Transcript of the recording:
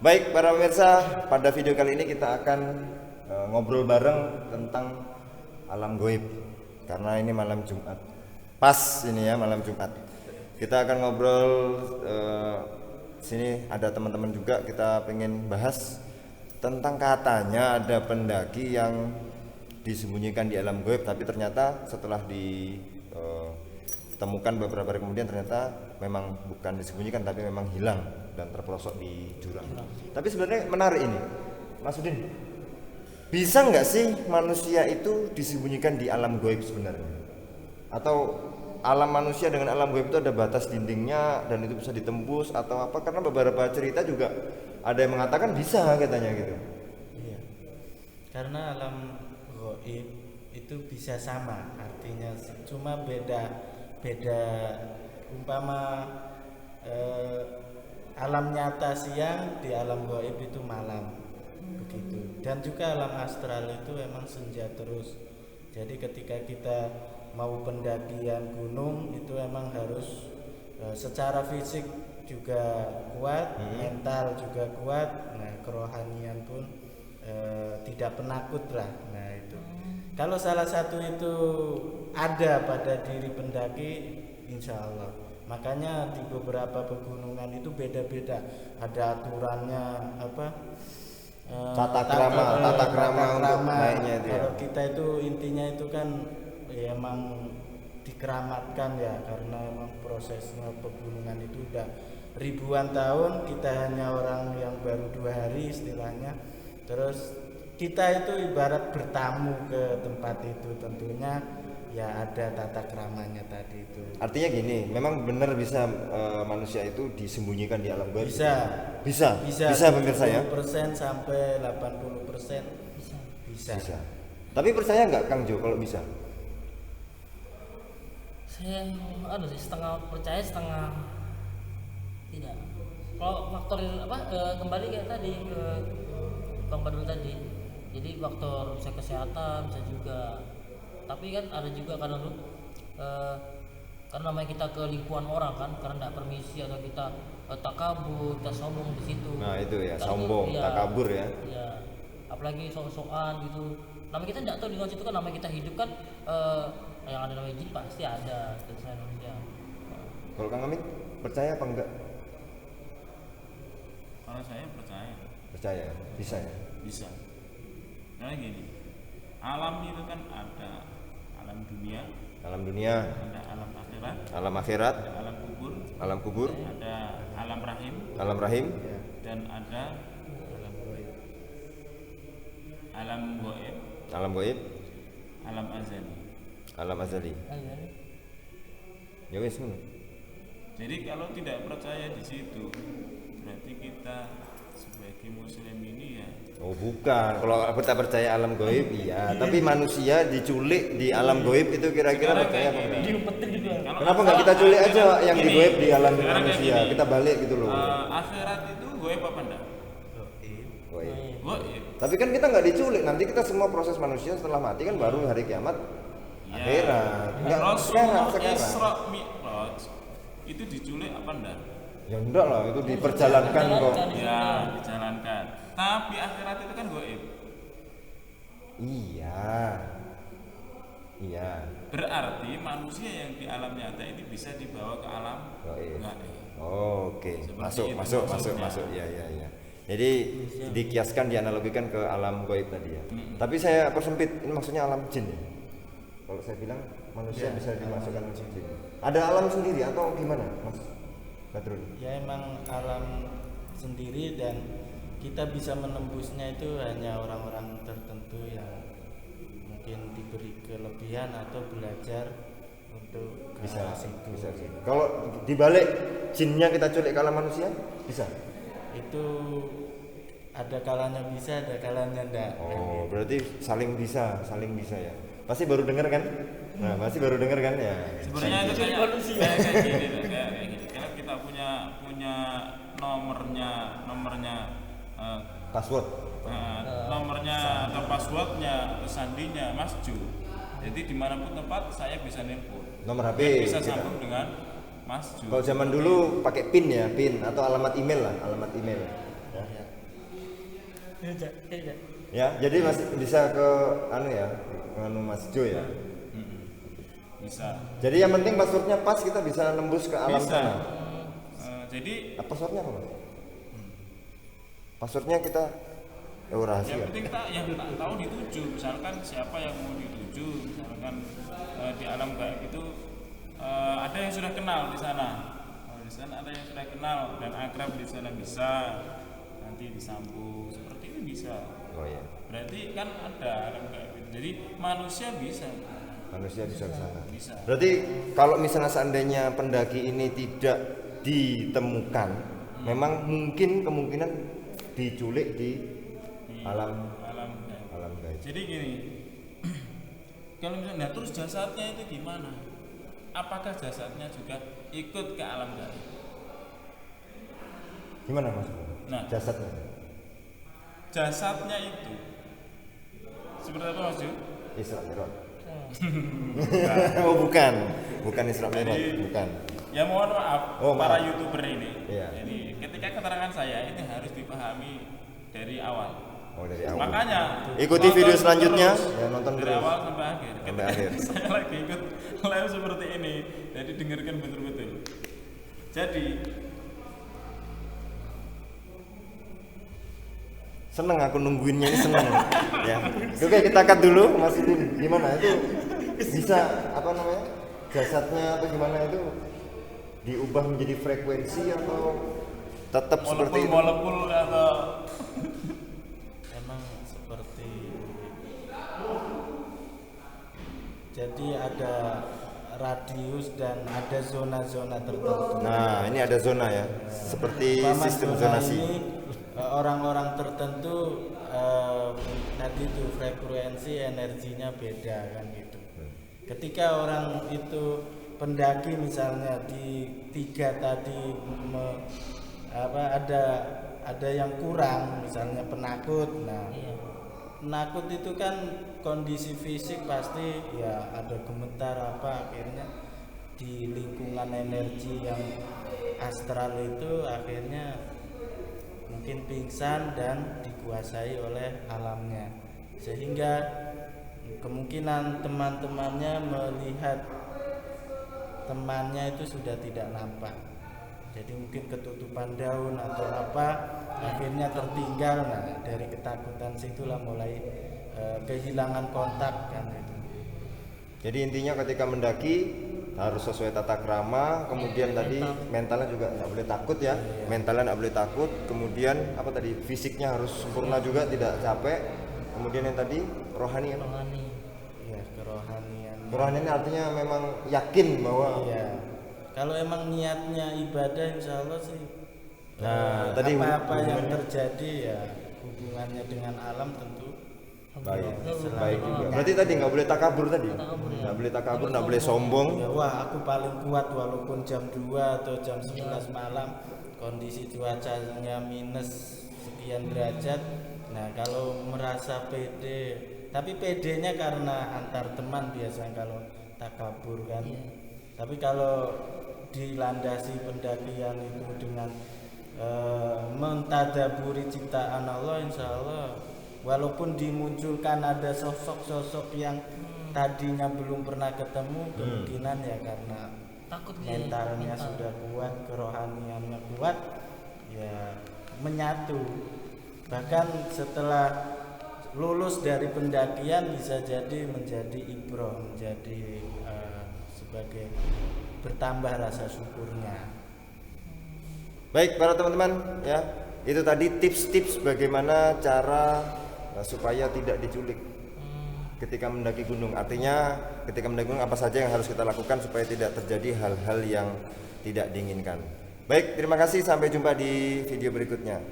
Baik para pemirsa, pada video kali ini kita akan ngobrol bareng tentang alam goib. Karena ini malam Jumat. Pas ini ya malam Jumat. Kita akan ngobrol sini ada teman-teman juga, kita pengen bahas tentang katanya ada pendaki yang disembunyikan di alam goib, tapi ternyata setelah ditemukan beberapa hari kemudian ternyata memang bukan disembunyikan tapi memang hilang dan terpelosok di jurang. Tapi sebenarnya menarik ini, Mas Udin. Bisa nggak sih manusia itu disembunyikan di alam goib sebenarnya? Atau alam manusia dengan alam goib itu ada batas dindingnya dan itu bisa ditembus atau apa? Karena beberapa cerita juga ada yang mengatakan bisa katanya gitu. Iya. Karena alam goib itu bisa sama, artinya cuma beda umpama alam nyata siang, di alam goib itu malam, begitu. Dan juga alam astral itu memang senja terus. Jadi ketika kita mau pendakian gunung itu memang harus secara fisik juga kuat, mental juga kuat. Nah, kerohanian pun tidak penakut lah. Nah itu. Kalau salah satu itu ada pada diri pendaki, insya Allah. Makanya di beberapa pegunungan itu beda-beda, ada aturannya apa? Tata krama untuk naiknya itu. Kalau kita itu intinya itu kan ya emang dikeramatkan ya, karena emang prosesnya pegunungan itu udah ribuan tahun, kita hanya orang yang baru 2 hari istilahnya. Terus kita itu ibarat bertamu ke tempat itu, tentunya ya ada tata keramanya tadi itu. Artinya gini, memang benar bisa manusia itu disembunyikan di alam goib. Bisa pemirsa ya. 70% sampai 80% bisa. Tapi percaya nggak Kang Jo kalau bisa? Saya setengah percaya setengah tidak. Kalau faktor kembali kayak tadi ke Bang Badrul tadi, jadi faktor bisa kesehatan bisa juga, tapi kan ada juga kadang tuh karena namanya kita ke lingkungan orang kan, karena tidak permisi atau kita takabur, kita sombong di situ. Nah itu ya, sombong, takabur ya. Iya, apalagi sok-sokan gitu. Namanya kita tidak tahu di luar situ kan, namanya kita hidup kan yang ada namanya jin pasti ada di manusia. Kalau Kang Amin percaya apa enggak? Kalau saya percaya. Percaya, bisa ya? Bisa. Karena gini, alam itu kan ada alam dunia, ada alam akhirat, ada alam kubur, ada alam rahim, dan ada alam goib, alam azali. Ya wes. Jadi kalau tidak percaya di situ, berarti kita sebagai muslim ini ya. Oh bukan, kalau kita percaya alam goib iya, tapi manusia diculik di alam goib itu kira-kira percaya apa enggak? Kenapa nggak kita culik aja yang di goib di alam manusia, kita balik gitu loh. Akhirat itu goib apa enggak? Goib. Tapi kan kita nggak diculik, nanti kita semua proses manusia setelah mati kan baru hari kiamat akhirat. Enggak sekarang. Isra Mi'raj itu diculik apa enggak? Ya enggak lah, itu diperjalankan kok. Ya, dijalankan. Tapi akhirat itu kan goib. Iya. Berarti manusia yang di alam nyata ini bisa dibawa ke alam goib. Goib. Oke, masuk. Iya. Jadi dikiaskan, dianalogikan ke alam goib tadi ya. Tapi saya persempit, ini maksudnya alam jin ya. Kalau saya bilang manusia bisa dimasukkan ke jin. Ada alam sendiri atau gimana, Mas Badrul? Ya emang alam sendiri, dan kita bisa menembusnya itu hanya orang-orang tertentu yang mungkin diberi kelebihan atau belajar untuk ke Bisa. situ. Kalau dibalik jinnya kita culik ke alam manusia, bisa? Itu ada kalanya bisa, ada kalanya enggak. Oh, berarti saling bisa ya. Pasti baru dengar kan? Nah, masih baru dengar kan ya. Sebenarnya itu kayak gini. Karena kita punya nomornya Password. nomornya atau passwordnya, sandinya Mas Ju. Jadi dimanapun tempat saya bisa nelpon. Nomor HP bisa kita. sambung dengan Mas Ju. Kalau zaman dulu pakai PIN ya, PIN atau alamat email lah, alamat email. Ya. Tidak. Ya, jadi masih bisa ke Mas Jo ya. Bisa. Jadi yang penting passwordnya pas, kita bisa nembus ke alam Bisa. sana. Jadi Passwordnya apa Mas? Passwordnya kita rahasia. yang penting yang tak tahu dituju. Misalkan siapa yang mau dituju, misalkan di alam gaib itu ada yang sudah kenal di sana. Di sana ada yang sudah kenal dan akrab di sana, bisa nanti disambung seperti ini bisa. Oh iya. Berarti kan ada alam gaib. Jadi manusia bisa. Manusia bisa ke sana. Bisa. Berarti kalau misalnya seandainya pendaki ini tidak ditemukan, memang mungkin kemungkinan diculik di alam gaib. alam gaib. Jadi gini, kalau misalnya terus jasadnya itu gimana? Apakah jasadnya juga ikut ke alam gaib? Gimana Mas? Nah. Jasadnya Itu seperti apa Mas Jo? Isra Mi'raj. Oh bukan Isra Mi'raj, bukan. Ya mohon maaf para YouTuber ini. Iya. Jadi ketika keterangan saya ini harus dipahami dari awal. Oh dari awal. Makanya ikuti video selanjutnya ya, nonton dari terus awal sampai akhir. sampai akhir. Saya lagi ikut live seperti ini, jadi dengarkan betul-betul. Jadi seneng aku nungguinnya ini, seneng ya. Oke, kita cut dulu Mas Udin. Gimana itu bisa jasadnya atau gimana itu diubah menjadi frekuensi atau tetap seperti itu? molekul atau Emang seperti, jadi ada radius dan ada zona-zona tertentu. Nah, ini ada zona ya. Seperti Umpama sistem zona zonasi. ini, orang-orang tertentu tadi itu frekuensi energinya beda kan gitu. Ketika orang itu pendaki misalnya di 3 tadi ada yang kurang, misalnya penakut. Nah, penakut itu kan kondisi fisik pasti ya ada gemetar akhirnya di lingkungan energi yang astral itu akhirnya mungkin pingsan dan dikuasai oleh alamnya, sehingga kemungkinan teman-temannya melihat temannya itu sudah tidak nampak, jadi mungkin ketutupan daun atau akhirnya tertinggal. Nah, dari ketakutan situlah mulai kehilangan kontak kan itu. Jadi intinya ketika mendaki harus sesuai tata krama, kemudian tadi mentalnya juga nggak boleh takut ya, mentalnya nggak boleh takut, kemudian fisiknya harus sempurna juga, tidak capek, kemudian yang tadi rohani ya. Iya, kerohanian. Kerohanian artinya memang yakin bahwa kalau emang niatnya ibadah, insya Allah sih. Nah, tadi apa yang terjadi ya hubungannya dengan alam tentu baik juga. Berarti tadi nggak boleh takabur tadi, nggak boleh takabur, nggak boleh sombong. Ya, wah aku paling kuat walaupun jam 2 atau jam 11 malam kondisi cuacanya minus sekian derajat. Nah, kalau merasa pede, tapi pedenya karena antar teman biasanya kalau takabur kan. Tapi kalau dilandasi pendakian itu dengan mentadaburi ciptaan Allah, insya Allah walaupun dimunculkan ada sosok-sosok yang tadinya belum pernah ketemu, kemungkinan ya karena takut mentalnya sudah kuat, kerohaniannya kuat, ya menyatu. Bahkan setelah lulus dari pendakian bisa jadi menjadi ibrah, menjadi sebagai bertambah rasa syukurnya. Baik para teman-teman ya, itu tadi tips-tips bagaimana cara supaya tidak diculik ketika mendaki gunung. Artinya ketika mendaki gunung apa saja yang harus kita lakukan supaya tidak terjadi hal-hal yang tidak diinginkan. Baik, terima kasih, sampai jumpa di video berikutnya.